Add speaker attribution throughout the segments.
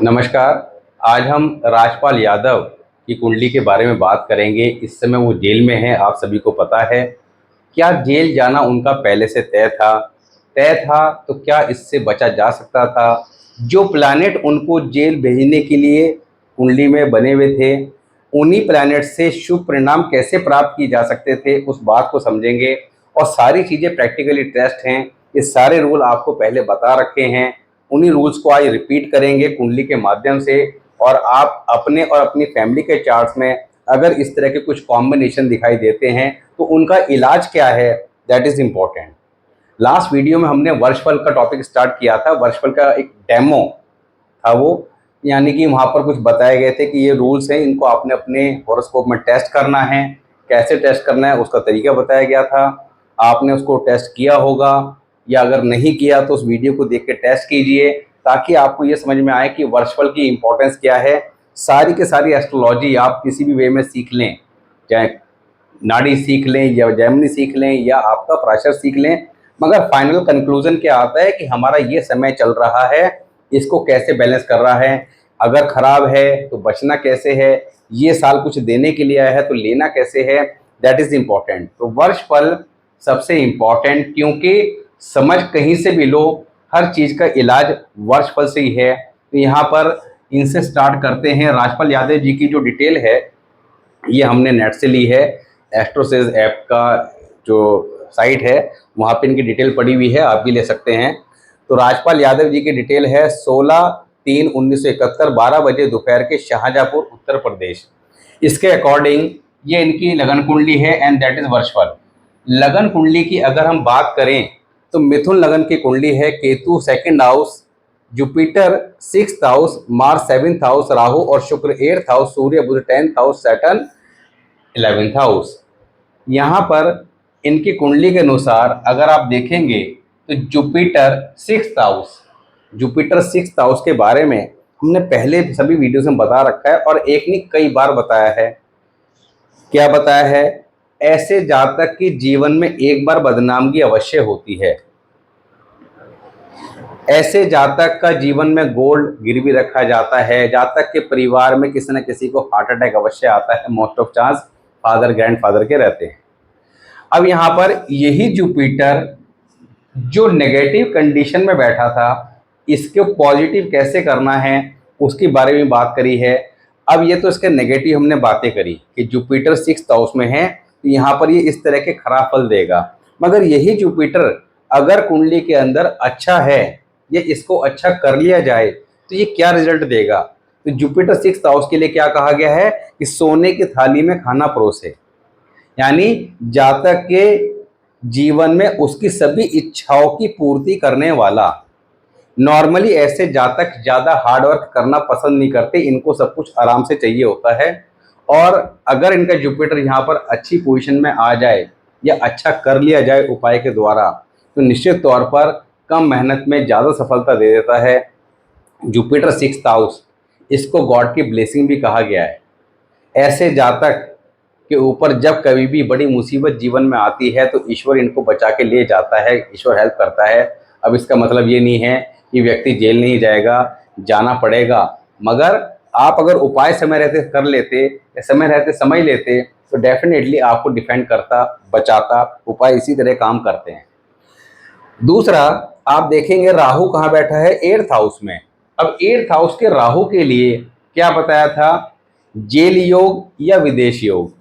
Speaker 1: नमस्कार। आज हम राजपाल यादव की कुंडली के बारे में बात करेंगे। इस समय वो जेल में हैं, आप सभी को पता है। क्या जेल जाना उनका पहले से तय था तो क्या इससे बचा जा सकता था? जो प्लैनेट उनको जेल भेजने के लिए कुंडली में बने हुए थे, उन्हीं प्लैनेट से शुभ परिणाम कैसे प्राप्त किए जा सकते थे, उस बात को समझेंगे। और सारी चीज़ें प्रैक्टिकली टेस्ट हैं, ये सारे रूल आपको पहले बता रखे हैं। उन्हीं रूल्स को आज रिपीट करेंगे कुंडली के माध्यम से। और आप अपने और अपनी फैमिली के चार्ट्स में अगर इस तरह के कुछ कॉम्बिनेशन दिखाई देते हैं तो उनका इलाज क्या है, that is important. Last video में हमने वर्षफल का टॉपिक स्टार्ट किया था। वर्षफल का एक डेमो था वो, यानी कि वहाँ पर कुछ बताए गए थे कि ये रूल्स हैं, इनको आपने अपने हॉरोस्कोप में टेस्ट करना है। कैसे टेस्ट करना है उसका तरीका बताया गया था। आपने उसको टेस्ट किया होगा, या अगर नहीं किया तो उस वीडियो को देख के टेस्ट कीजिए, ताकि आपको ये समझ में आए कि वर्षफल की इम्पोर्टेंस क्या है। सारी के सारी एस्ट्रोलॉजी आप किसी भी वे में सीख लें, चाहे नाड़ी सीख लें या जैमिनी सीख लें या आपका प्राशर सीख लें, मगर फाइनल कंक्लूजन क्या आता है कि हमारा ये समय चल रहा है, इसको कैसे बैलेंस कर रहा है। अगर खराब है तो बचना कैसे है, ये साल कुछ देने के लिए आया है तो लेना कैसे है, दैट इज़ इम्पॉर्टेंट। तो वर्षफल सबसे इम्पॉर्टेंट, क्योंकि समझ कहीं से भी लो, हर चीज़ का इलाज वर्षफल से ही है। तो यहाँ पर इनसे स्टार्ट करते हैं। राजपाल यादव जी की जो डिटेल है ये हमने नेट से ली है। एस्ट्रोसेज ऐप का जो साइट है वहाँ पे इनकी डिटेल पड़ी हुई है, आप भी ले सकते हैं। तो राजपाल यादव जी की डिटेल है 16/3/1971 12 बजे दोपहर के शाहजहाँपुर उत्तर प्रदेश। इसके अकॉर्डिंग ये इनकी लगन कुंडली है एंड दैट इज़ वर्षफल। लगन कुंडली की अगर हम बात करें तो मिथुन लगन की कुंडली है। Ketu second house, Jupiter 6th house, Mars 7th house, Rahu और शुक्र 8th हाउस, सूर्य बुध 10th house, Saturn 11th house. यहाँ पर इनकी कुंडली के अनुसार अगर आप देखेंगे तो जुपिटर 6th हाउस के बारे में हमने पहले सभी वीडियोस में बता रखा है, और एक नहीं कई बार बताया है। क्या बताया है? ऐसे जातक की जीवन में एक बार बदनामी अवश्य होती है। ऐसे जातक का जीवन में गोल्ड गिरवी रखा जाता है। जातक के परिवार में किसी न किसी को हार्ट अटैक अवश्य आता है। Most of chance father grandfather के रहते हैं। अब यहाँ पर यही जुपिटर जो नेगेटिव कंडीशन में बैठा था, इसको पॉजिटिव कैसे करना है उसके बारे में बात करी है। अब ये तो इसके नेगेटिव हमने बातें करी कि जुपिटर 6th हाउस में है, तो यहाँ पर ये इस तरह के खराब फल देगा। मगर यही जुपिटर अगर कुंडली के अंदर अच्छा है, ये इसको अच्छा कर लिया जाए तो ये क्या रिजल्ट देगा। तो जुपिटर 6th हाउस के लिए क्या कहा गया है कि सोने की थाली में खाना परोसे, यानी जातक के जीवन में उसकी सभी इच्छाओं की पूर्ति करने वाला। नॉर्मली ऐसे जातक ज़्यादा हार्ड वर्क करना पसंद नहीं करते, इनको सब कुछ आराम से चाहिए होता है। और अगर इनका जुपिटर यहाँ पर अच्छी पोजीशन में आ जाए या अच्छा कर लिया जाए उपाय के द्वारा, तो निश्चित तौर पर कम मेहनत में ज़्यादा सफलता दे देता है। जुपिटर 6th हाउस, इसको गॉड की ब्लेसिंग भी कहा गया है। ऐसे जातक के ऊपर जब कभी भी बड़ी मुसीबत जीवन में आती है तो ईश्वर इनको बचा के ले जाता है, ईश्वर हेल्प करता है। अब इसका मतलब ये नहीं है कि व्यक्ति जेल नहीं जाएगा, जाना पड़ेगा। मगर आप अगर उपाय समय रहते कर लेते या समय रहते समझ लेते तो डेफिनेटली आपको डिफेंड करता, बचाता। उपाय इसी तरह काम करते हैं। दूसरा, आप देखेंगे राहु कहाँ बैठा है? 8th हाउस में। अब 8th हाउस के राहु के लिए क्या बताया था? जेल योग या विदेश योग।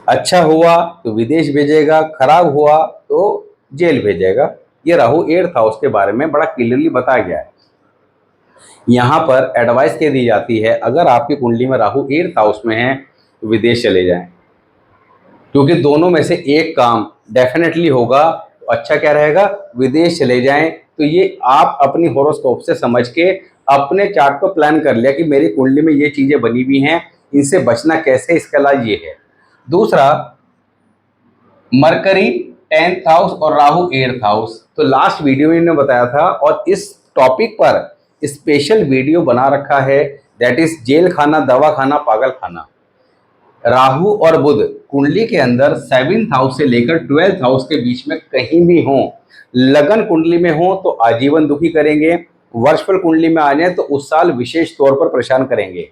Speaker 1: अच्छा हुआ तो विदेश भेजेगा, खराब हुआ तो जेल भेजेगा। ये राहु 8th हाउस के बारे में बड़ा क्लियरली बताया गया है। यहाँ पर एडवाइस क्या दी जाती है, अगर आपकी कुंडली में राहु 8th हाउस में है तो विदेश चले जाएं, क्योंकि दोनों में से एक काम डेफिनेटली होगा। तो अच्छा क्या रहेगा? विदेश चले जाएं। तो ये आप अपनी हॉरोस्कोप से समझ के अपने चार्ट को प्लान कर लिया कि मेरी कुंडली में ये चीज़ें बनी हुई हैं, इनसे बचना कैसे, इसका इलाज ये है। दूसरा, मरकरी 10th हाउस और राहु 8th हाउस। तो लास्ट वीडियो में मैंने बताया था और इस टॉपिक पर स्पेशल वीडियो बना रखा है, दैट इज जेल खाना, दवा खाना, पागल खाना। राहु और बुध कुंडली के अंदर 7th हाउस से लेकर 12th हाउस के बीच में कहीं भी हों लगन कुंडली में हो तो आजीवन दुखी करेंगे, वर्षफल कुंडली में आ जाए तो उस साल विशेष तौर पर परेशान करेंगे।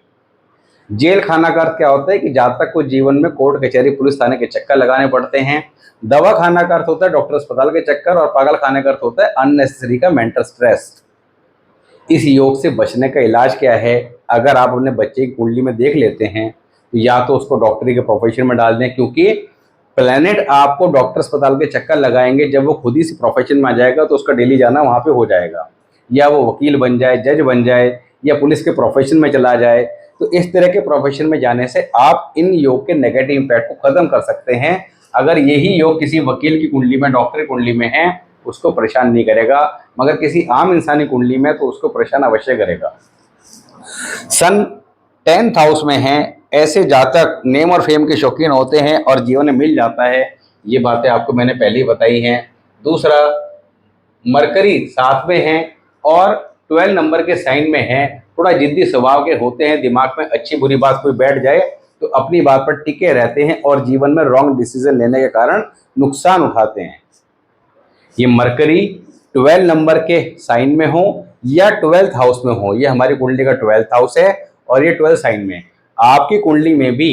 Speaker 1: जेल खाना का अर्थ क्या होता है कि जातक को जीवन में कोर्ट कचहरी पुलिस थाने के चक्कर लगाने पड़ते हैं। दवा खाना का अर्थ होता है डॉक्टर अस्पताल के चक्कर, और पागल खाने का अर्थ होता है अननेसेसरी का मेंटल स्ट्रेस। इस योग से बचने का इलाज क्या है? अगर आप अपने बच्चे की कुंडली में देख लेते हैं तो या तो उसको डॉक्टरी के प्रोफेशन में डाल दें, क्योंकि प्लेनेट आपको डॉक्टर अस्पताल के चक्कर लगाएंगे। जब वो खुद ही से प्रोफेशन में आ जाएगा तो उसका डेली जाना वहाँ पे हो जाएगा, या वो वकील बन जाए, जज बन जाए, या पुलिस के प्रोफेशन में चला जाए। तो इस तरह के प्रोफेशन में जाने से आप इन योग के नेगेटिव इम्पैक्ट को ख़त्म कर सकते हैं। अगर यही योग किसी वकील की कुंडली में, डॉक्टर की कुंडली में है, उसको परेशान नहीं करेगा, मगर किसी आम इंसानी कुंडली में तो उसको परेशान अवश्य करेगा। सन 10th हाउस में है, ऐसे जातक नेम और फेम के शौकीन होते हैं और जीवन में मिल जाता है। ये बातें आपको मैंने पहले ही बताई हैं। दूसरा, मरकरी 7 में है और 12 नंबर के साइन में है, थोड़ा जिद्दी स्वभाव के होते हैं। दिमाग में अच्छी बुरी बात कोई बैठ जाए तो अपनी बात पर टिके रहते हैं और जीवन में रॉन्ग डिसीजन लेने के कारण नुकसान उठाते हैं। ये मरकरी 12 नंबर के साइन में हो या 12th हाउस में हो, ये हमारी कुंडली का 12th हाउस है और ये 12 साइन में। आपकी कुंडली में भी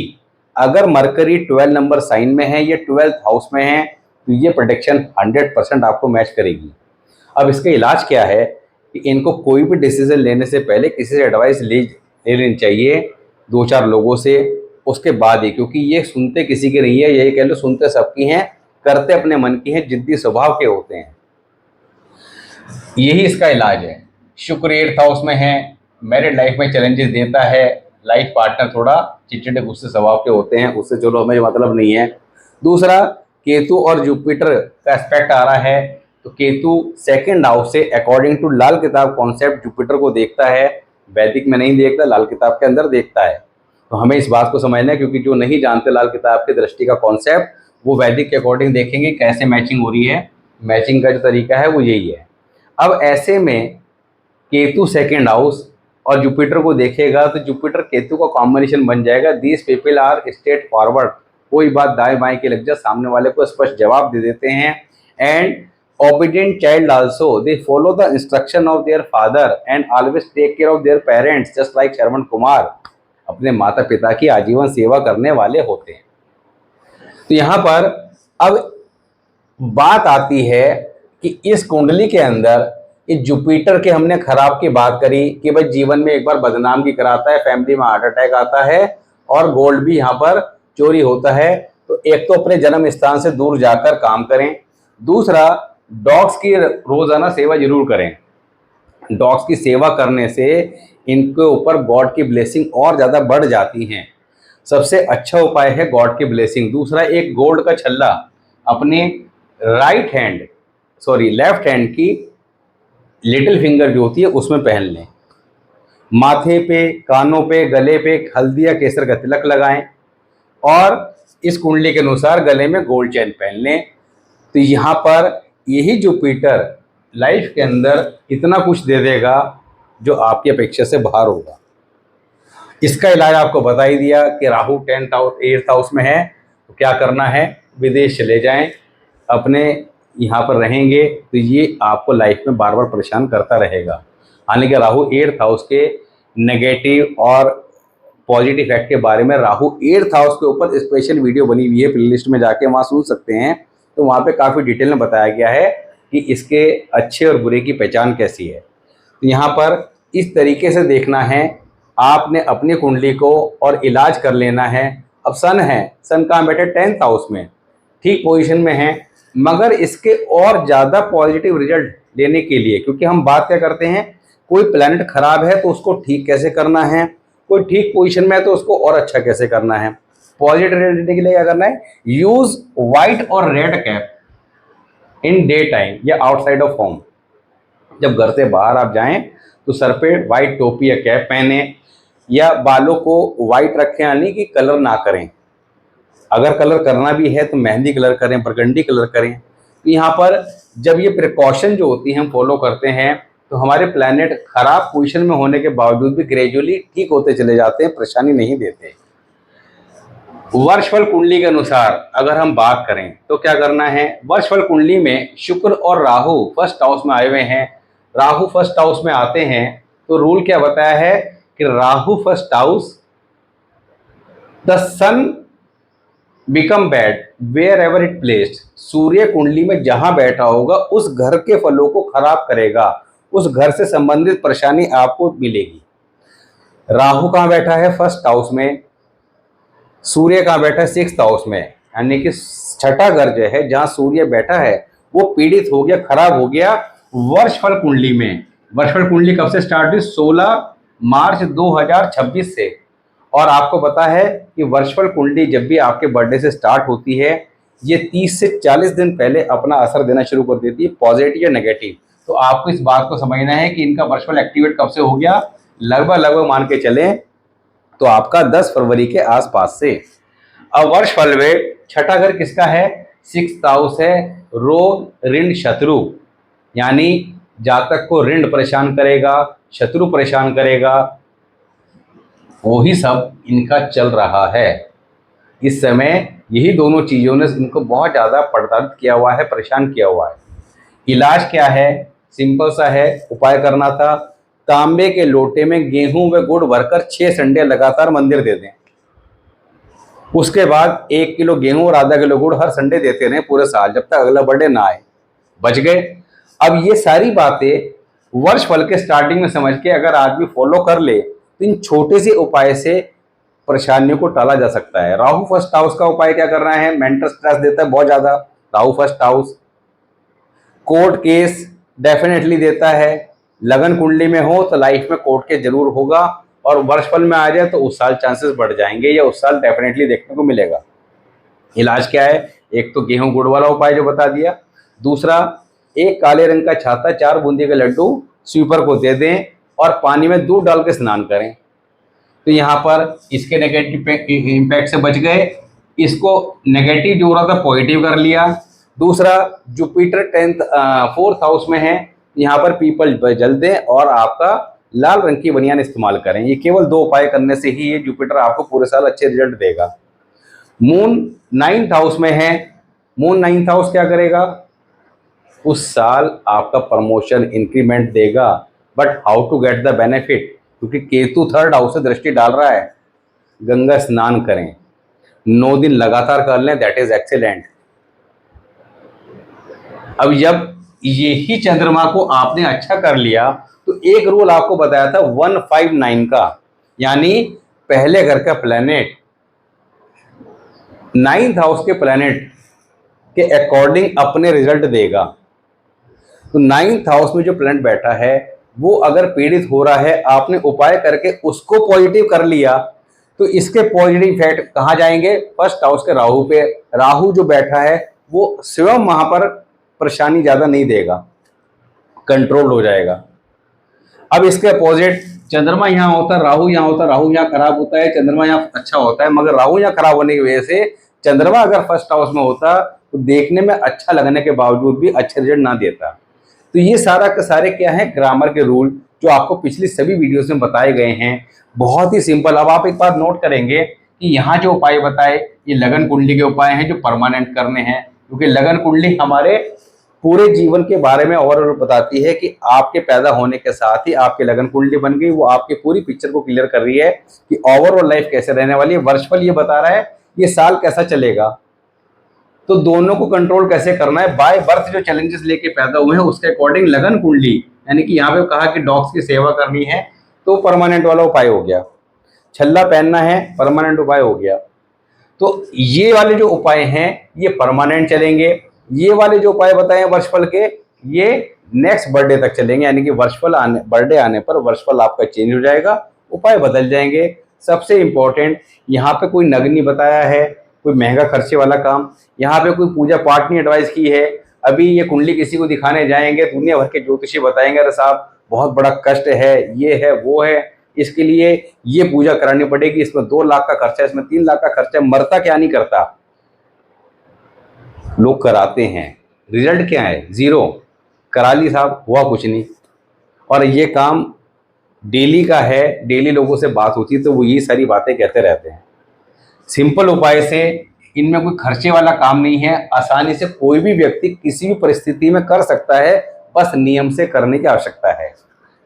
Speaker 1: अगर मरकरी 12 नंबर साइन में है या 12th हाउस में है तो ये प्रोटेक्शन 100% आपको मैच करेगी। अब इसका इलाज क्या है कि इनको कोई भी डिसीजन लेने से पहले किसी से एडवाइस ले लेनी चाहिए, 2-4 लोगों से, उसके बाद ही, क्योंकि ये सुनते किसी की नहीं है, यही कह लो सुनते सबकी हैं, करते अपने मन की हैं, जिद्दी स्वभाव के होते हैं। यही इसका इलाज है। शुक्र 8th हाउस में है, मैरिड लाइफ में चैलेंजेस देता है। लाइफ पार्टनर थोड़ा चिड़चिड़े गुस्से स्वभाव के होते हैं, उससे चलो हमें मतलब नहीं है। दूसरा, केतु और जुपिटर का एस्पेक्ट आ रहा है, तो केतु 2nd हाउस से अकॉर्डिंग टू लाल किताब कॉन्सेप्ट जुपिटर को देखता है, वैदिक में नहीं देखता, लाल किताब के अंदर देखता है। तो हमें इस बात को समझना है, क्योंकि जो नहीं जानते लाल किताब की दृष्टि का कॉन्सेप्ट, वो वैदिक के अकॉर्डिंग देखेंगे कैसे मैचिंग हो रही है। मैचिंग का जो तरीका है वो यही है। अब ऐसे में केतु 2nd हाउस और जुपिटर को देखेगा तो जुपिटर केतु का कॉम्बिनेशन बन जाएगा। These people are straightforward, कोई बात दाएं बाएं की लग जाए सामने वाले को स्पष्ट जवाब दे देते हैं। And obedient child also, they follow the instruction of their father and always take care of their parents, just like Shravan Kumar अपने माता पिता की आजीवन सेवा करने वाले होते हैं। तो यहाँ पर अब बात आती है कि इस कुंडली के अंदर इस जुपिटर के हमने खराब की बात करी कि भाई जीवन में एक बार बदनाम भी कराता है, फैमिली में हार्ट अटैक आता है और गोल्ड भी यहाँ पर चोरी होता है। तो एक तो अपने जन्म स्थान से दूर जाकर काम करें, दूसरा डॉग्स की रोजाना सेवा जरूर करें। डॉग्स की सेवा करने से इनके ऊपर गॉड की ब्लेसिंग और ज़्यादा बढ़ जाती हैं। सबसे अच्छा उपाय है गॉड की ब्लेसिंग। दूसरा, एक गोल्ड का छल्ला अपने लेफ्ट हैंड की लिटिल फिंगर जो होती है उसमें पहन लें। माथे पे, कानों पे, गले पे हल्दी या केसर का तिलक लगाएं और इस कुंडली के अनुसार गले में गोल्ड चेन पहन लें। तो यहाँ पर यही जुपिटर लाइफ के अंदर इतना कुछ दे देगा जो आपकी अपेक्षा से बाहर होगा। इसका इलाज आपको बता ही दिया कि राहु 8th हाउस में है तो क्या करना है, विदेश चले जाएं, अपने यहाँ पर रहेंगे तो ये आपको लाइफ में बार बार परेशान करता रहेगा। हालांकि राहु 8th हाउस के नेगेटिव और पॉजिटिव इफेक्ट के बारे में राहु 8th हाउस के ऊपर स्पेशल वीडियो बनी हुई है, प्लेलिस्ट में जाके वहाँ सुन सकते हैं। तो वहाँ पे काफ़ी डिटेल में बताया गया है कि इसके अच्छे और बुरे की पहचान कैसी है। तो यहाँ पर इस तरीके से देखना है आपने अपनी कुंडली को और इलाज कर लेना है। अब सन है, सन कहाँ बैठे, 10th हाउस में, ठीक पोजीशन में है, मगर इसके और ज़्यादा पॉजिटिव रिजल्ट लेने के लिए, क्योंकि हम बात क्या करते हैं, कोई प्लैनेट खराब है तो उसको ठीक कैसे करना है, कोई ठीक पोजीशन में है तो उसको और अच्छा कैसे करना है। पॉजिटिव रिजल्ट लेने के लिए क्या करना है, यूज व्हाइट और red cap in day time या आउटसाइड ऑफ होम। जब घर से बाहर आप जाएं तो सर पे व्हाइट टोपी या कैप पहने, या बालों को व्हाइट रखें, यानी कि कलर ना करें। अगर कलर करना भी है तो मेहंदी कलर करें, बरगंडी कलर करें। तो यहाँ पर जब ये प्रिकॉशन जो होती है हम फॉलो करते हैं तो हमारे प्लैनेट खराब पोजीशन में होने के बावजूद भी ग्रेजुअली ठीक होते चले जाते हैं, परेशानी नहीं देते। वर्षफल कुंडली के अनुसार अगर हम बात करें तो क्या करना है। वर्षफल कुंडली में शुक्र और राहु फर्स्ट हाउस में आए हुए हैं। राहु फर्स्ट हाउस में आते हैं तो रूल क्या बताया है कि Rahu first house, the sun become bad wherever it placed. सूर्य कुंडली में जहां बैठा होगा उस घर के फलों को खराब करेगा, उस घर से संबंधित परेशानी आपको मिलेगी। राहु कहाँ बैठा है? फर्स्ट हाउस में। सूर्य कहाँ बैठा है? सिक्स्थ हाउस में। यानी कि छठा घर जो है जहां सूर्य बैठा है वो पीड़ित हो गया, खराब हो गया वर्षफल कुंडली में। वर्षफल कुंडली कब से स्टार्ट हुई? 16 मार्च 2026 से। और आपको पता है कि वर्षफल कुंडली जब भी आपके बर्थडे से स्टार्ट होती है ये 30 से 40 दिन पहले अपना असर देना शुरू कर देती है, पॉजिटिव या नेगेटिव। तो आपको इस बात को समझना है कि इनका वर्षफल एक्टिवेट कब से हो गया। लगभग लगभग मान के चलें तो आपका 10 फरवरी के आसपास से। अब वर्षफल में छठा घर किसका है? सिक्स्थ हाउस है। रोग ऋण शत्रु, यानी जातक को ऋण परेशान करेगा, शत्रु परेशान करेगा, वही सब इनका चल रहा है इस समय। यही दोनों चीज़ों ने इनको बहुत ज़्यादा प्रताड़ित किया हुआ है, परेशान किया हुआ है। इलाज क्या है? सिंपल सा है, उपाय करना था। तांबे के लोटे में गेहूं व गुड़ भरकर 6 संडे लगातार मंदिर दे दें। उसके बाद 1 किलो गेहूं और आधा किलो गुड़ हर संडे देते रहे पूरे साल, जब तक अगला बर्थडे ना आए। बच गए। अब ये सारी बातें वर्ष फल के स्टार्टिंग में समझ के अगर आदमी फॉलो कर ले तो इन छोटे से उपाय से परेशानियों को टाला जा सकता है। राहु फर्स्ट हाउस का उपाय क्या करना है? मेंटल स्ट्रेस देता है बहुत ज्यादा Rahu first house. Court case definitely देता है। लगन कुंडली में हो तो लाइफ में कोर्ट केस जरूर होगा, और वर्षफल में आ जाए तो उस साल चांसेस बढ़ जाएंगे या उस साल डेफिनेटली देखने को मिलेगा। इलाज क्या है? एक तो गेहूं गुड़ वाला उपाय जो बता दिया। दूसरा, एक काले रंग का छाता 4 बूंदी के लड्डू स्वीपर को दे दें और पानी में दूध डाल के स्नान करें। तो यहाँ पर इसके नेगेटिव इम्पैक्ट से बच गए, इसको नेगेटिव जो हो रहा था पॉजिटिव कर लिया। दूसरा, जुपिटर 10th 4th हाउस में है, यहाँ पर पीपल जल दें और आपका लाल रंग की बनियान इस्तेमाल करें। ये केवल 2 उपाय करने से ही ये जुपिटर आपको पूरे साल अच्छे रिजल्ट देगा। मून 9th हाउस में है। मून 9th हाउस क्या करेगा? उस साल आपका प्रमोशन इंक्रीमेंट देगा, but how to get the benefit, क्योंकि केतु 3rd हाउस से दृष्टि डाल रहा है। गंगा स्नान करें, 9 दिन लगातार कर लें, दैट इज एक्सीलेंट। अब जब यही चंद्रमा को आपने अच्छा कर लिया तो एक रूल आपको बताया था 159 का, यानी पहले घर का प्लेनेट 9th हाउस के प्लेनेट के अकॉर्डिंग अपने रिजल्ट देगा। तो 9th हाउस में जो प्लेनेट बैठा है वो अगर पीड़ित हो रहा है, आपने उपाय करके उसको पॉजिटिव कर लिया तो इसके पॉजिटिव इफेक्ट कहाँ जाएंगे? फर्स्ट हाउस के राहु पे। राहु जो बैठा है वो स्वयं वहां पर परेशानी ज्यादा नहीं देगा, कंट्रोल हो जाएगा। अब इसके अपोजिट चंद्रमा यहाँ होता है, राहु यहाँ होता है। राहु यहाँ खराब होता है, चंद्रमा यहाँ अच्छा होता है। मगर राहु यहाँ खराब होने की वजह से चंद्रमा अगर फर्स्ट हाउस में होता तो देखने में अच्छा लगने के बावजूद भी अच्छे रिजल्ट ना देता। तो ये सारा के सारे क्या है? ग्रामर के रूल जो आपको पिछली सभी वीडियोस में बताए गए हैं, बहुत ही सिंपल। अब आप एक बात नोट करेंगे कि यहाँ जो उपाय बताए ये लगन कुंडली के उपाय हैं जो परमानेंट करने हैं, क्योंकि लगन कुंडली हमारे पूरे जीवन के बारे में ओवरऑल बताती है कि आपके पैदा होने के साथ ही आपकी लगन कुंडली बन गई, वो आपकी पूरी पिक्चर को क्लियर कर रही है कि ओवरऑल लाइफ कैसे रहने वाली है। वर्षफल ये बता रहा है ये साल कैसा चलेगा, तो दोनों को कंट्रोल कैसे करना है। बाय बर्थ जो चैलेंजेस लेके पैदा हुए हैं उसके अकॉर्डिंग लगन कुंडली, यानी कि यहाँ पे कहा कि डॉग्स की सेवा करनी है तो परमानेंट वाला उपाय हो गया। छल्ला पहनना है, परमानेंट उपाय हो गया। तो ये वाले जो उपाय हैं ये परमानेंट चलेंगे। ये वाले जो उपाय बताए हैं वर्षफल के, ये नेक्स्ट बर्थडे तक चलेंगे, यानी कि वर्षफल आने बर्थडे आने पर वर्षफल आपका चेंज हो जाएगा, उपाय बदल जाएंगे। सबसे इंपॉर्टेंट, यहाँ पे कोई नग नहीं बताया है, कोई महंगा खर्चे वाला काम, यहाँ पे कोई पूजा पाठ नहीं एडवाइस की है। अभी ये कुंडली किसी को दिखाने जाएंगे, दुनिया भर के ज्योतिषी बताएंगे अरे साहब बहुत बड़ा कष्ट है, ये है वो है, इसके लिए ये पूजा करानी पड़ेगी, इसमें 2 लाख का खर्चा है, इसमें 3 लाख का खर्चा है। मरता क्या नहीं करता, लोग कराते हैं, रिजल्ट क्या है? 0। करा ली साहब, हुआ कुछ नहीं। और ये काम डेली का है, डेली लोगों से बात होती है तो वो ये सारी बातें कहते रहते हैं। सिंपल उपाय से, इनमें कोई खर्चे वाला काम नहीं है, आसानी से कोई भी व्यक्ति किसी भी परिस्थिति में कर सकता है, बस नियम से करने की आवश्यकता है।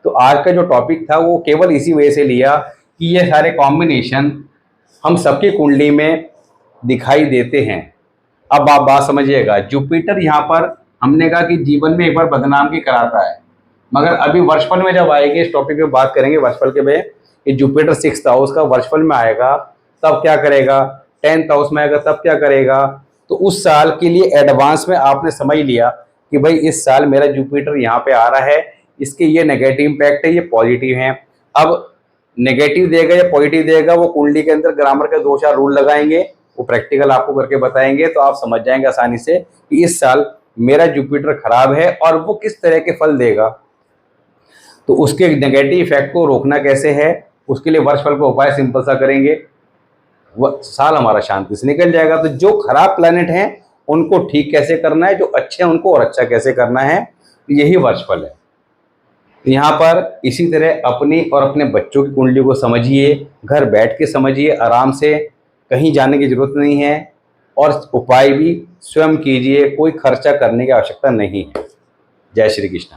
Speaker 1: तो आज का जो टॉपिक था वो केवल इसी वजह से लिया कि ये सारे कॉम्बिनेशन हम सबकी कुंडली में दिखाई देते हैं। अब आप बात समझिएगा, जुपिटर यहाँ पर हमने कहा कि जीवन में एक बार बदनाम की कराता है, मगर अभी वर्षफल में जब आएंगे, इस टॉपिक पे बात करेंगे वर्षफल के में, कि जुपिटर 6th हाउस का वर्षफल में आएगा तब क्या करेगा, 10th हाउस में आएगा तब क्या करेगा। तो उस साल के लिए एडवांस में आपने समझ लिया कि भाई इस साल मेरा जुपिटर यहाँ पे आ रहा है, इसके ये नेगेटिव इम्पैक्ट है, ये पॉजिटिव है। अब नेगेटिव देगा या पॉजिटिव देगा, वो कुंडली के अंदर ग्रामर के 2-4 रूल लगाएंगे, वो प्रैक्टिकल आपको करके बताएंगे, तो आप समझ जाएंगे आसानी से कि इस साल मेरा जुपिटर खराब है और वो किस तरह के फल देगा। तो उसके नेगेटिव इफेक्ट को रोकना कैसे है, उसके लिए वर्षफल का उपाय सिंपल सा करेंगे, वह साल हमारा शांति से निकल जाएगा। तो जो खराब प्लैनेट हैं उनको ठीक कैसे करना है, जो अच्छे हैं उनको और अच्छा कैसे करना है, यही वर्षफल है। यहाँ पर इसी तरह अपनी और अपने बच्चों की कुंडली को समझिए, घर बैठ के समझिए आराम से, कहीं जाने की जरूरत नहीं है, और उपाय भी स्वयं कीजिए, कोई खर्चा करने की आवश्यकता नहीं है। जय श्री कृष्ण।